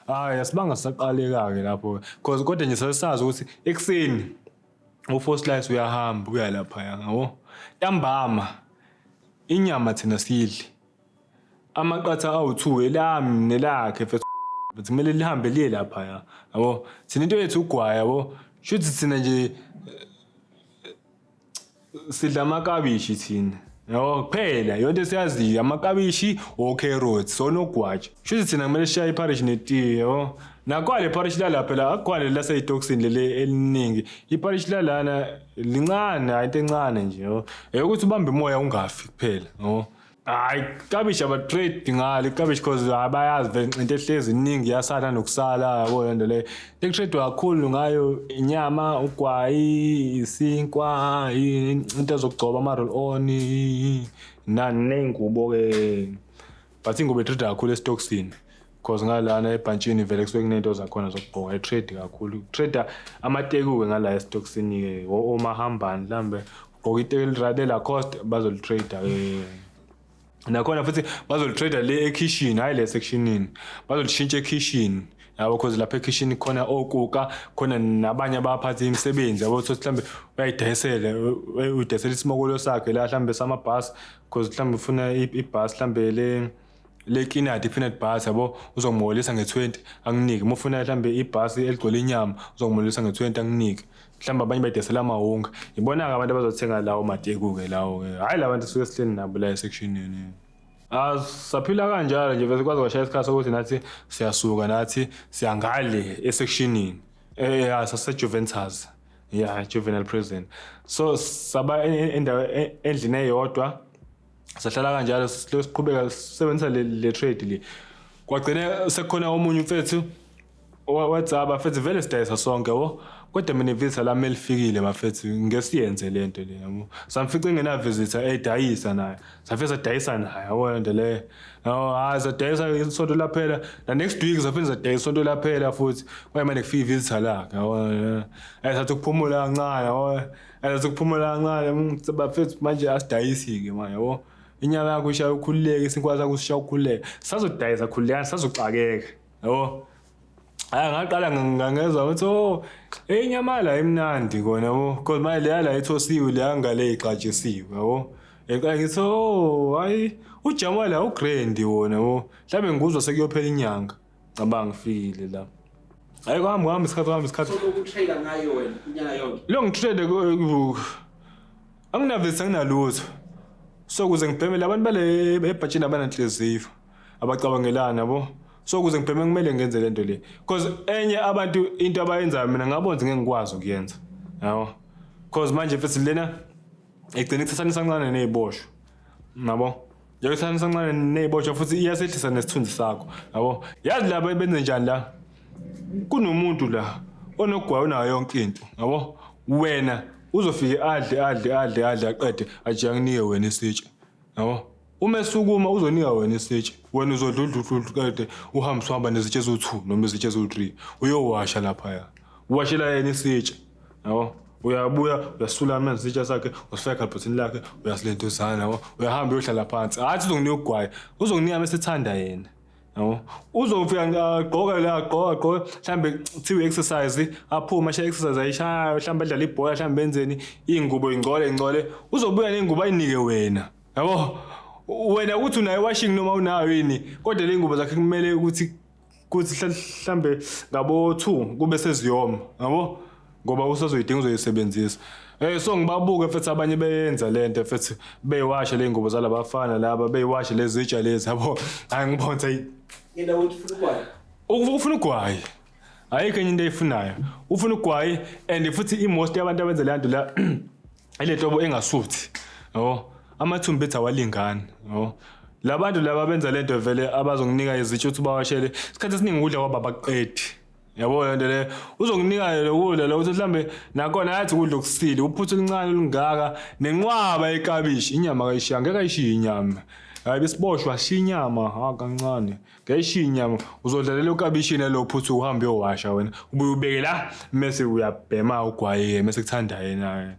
Hayi asibanga saqaleka-ke lapho cause kodwa nje sasazi ukuthi ekuseni u-4 slice uyahamba uya laphaya ngabo. Ntambama inyama thina sidli. Amaqatha awu2 elami nelakhe mfethu but kumele lihambe liye laphaya yabo. Thina into yethu ugwaya yabo. Shuthi thina nje sidla amakabishi thina. Yabo kuphela yonke siyaziyo amakabishi carrots sonogwaja. Shuthi thina kumele sishaye iparish netiye yabo. Nakwale parish lapha la akwale laseyitoxin lele eliningi. Iparish lana lincane into encane nje yabo. Ukuthi ubambe umoya ungafi kuphela yabo. Hayi kabishi aba trade ngale kabishi cause abayazi vele into ehlezi iningi yasala nokusala yabo lento le. Trade kakhulu ngayo inyama ugwayi isinkwa into ezokugcoba ama roll on nengubo ke but ingubo trade kakhulu estoxini cause ngalana ebhantshini vele kusuke kunento zakhona zokugqoka trade kakhulu trade amateki ke ngala estoxini ke omahambani mhlambe ugqoka iteki elirabela cost bazolitrade ke nakhona futhi bazolitrade le ekitchen hayi le sectionini bazolishintsha ekitchen yabo cause lapha ekitchen khona okuka khona nabanye abaphathi imisebenzi yabo ukuthi mhlambe bayidayisele udayisela isimokolo sakhe la mhlambe samabus cause mhlambe ufuna ibus mhlambe le kinati peanut butter yabo uzongimolisa nge20 anginike uma ufuna mhlambe ibus eligcwele inyama uzongimolisa nge20 anginike mhlamba abanye bayidesela amahunga ibona ke abantu abazothenga lawo mateku ke lawo hayi labantu suke sihleni nabo la sectionini saphila kanjalo nje bese kwazi kwashaya isikhathi sokuthi nathi siyasuka nathi siyangale esectionini sase Juventus juvenile prison so saba endawo endlini eyodwa sahlala kanjalo siqhubeka sisebenzisa le trade le kwagcina sekukhona omunye umfethu WhatsApp afethu vele sidayisa sonke yabo kodwa mina ivisa lami elifikile mafethu ngesiyenze lento le yabo samfica engena visitor edayisa naye safisa dayisa naye yabo lento le azadayisa isonto laphela na next week safisa dayisa isonto laphela futhi kwayimane kufika visitor lakhe yabo sathi ukuphumula kancane yabo sathi ukuphumula kancane bafethu manje asidayisi ke manje yabo inyama yakho ishaya ukhululeke isinkwa sakho sishaya ukhululeke sazodayisa khululekani sazoxakeka yabo ngaqala ngangezwa ukuthi inyama la imnandi kona yabo because manje la ethosiwe la ngale iqatshisiwe yabo ngithi hayi ujama la ugrand wona yabo mhlawumbe ngikuzwa sekuyophela inyanga cabanga ngifikile la hayi kwami isikhathi sokutrade ngayo wena inyanga yonke lo ngitrade anginavisa nginalutho so kuze ngibhemele abantu bale ebhatshini abananhliziyo abacabangelana yabo so kuze ngibheme kumele ngenze lento le because enye abantu into abayenzayo mina ngabonza ngeke ngikwazi ukuyenza yabo because manje futhi lena igcina ikuthasana sancane neziboshwa yabo yekuthasana sancane neziboshwa futhi iyasehlisa nesithunzi sakho yabo yazi laba benze njani la kunomuntu la onogwayo nayo yonke into yabo wena uzofika adle aqede aje anginike wena isitsha yabo uma esukuma uzonika wena isitsha wena uzodludludlu kade uhambe uhamba nezitshe ezo2 noma izitshe ezo3 uyowasha lapha uwashela yena isitsha yabo uyabuya uyasula amanzi isitsha sakhe usifaka ebhotini lakhe uyasilentuzana yabo uyahamba uyohlala phansi athi uzonginika ugwayi uzonginika mesethanda yena yabo uzofika ngagqoka la gqoka mhlambe kuthiwe exercise aphuma asha exercise ayishaya mhlambe adlala ibhola mhlambe benzeni ingubo ingcole uzobuya nengubo ayinike wena yabo wena uthi unayo washing noma unayo yini kodwa le ngubo zakhe kumele ukuthi mhlambe ngabo 2 kube seziyoma yabo ngoba usazoyidinga uzoyisebenzisa so ngibabuke futhi abanye beyenza lento futhi beyiwasha le ngubo zalabafana laba beyiwasha lezitsha lezi yabo angibonza yena uthi ufuna ugwayi ufuna ugwayi ayikho enye into eyifunayo ufuna ugwayi and futhi imost yabantu abenza le nto la ile hlobo engasuthi yabo amathumbi ethi awalingani yabo labantu laba benza lento vele abazonginika izitsha uthi bawashele isikhathi esiningi ukudla kwaba baqedi yabo lento le uzonginika lokudla lo uthi mhlambe nakona yathi ukudla okusile uphuthu elincane olungaka nenqwaba ekabishi inyama kayishiya ngeke ayishiye inyama hayi besiboshwa shiya inyama kancane ngayishiya inyama uzodlalela ukabishini lo phuthu uhambe uyowasha wena ubuye ubeke la mase uyabhema ugwaye mase kuthanda yena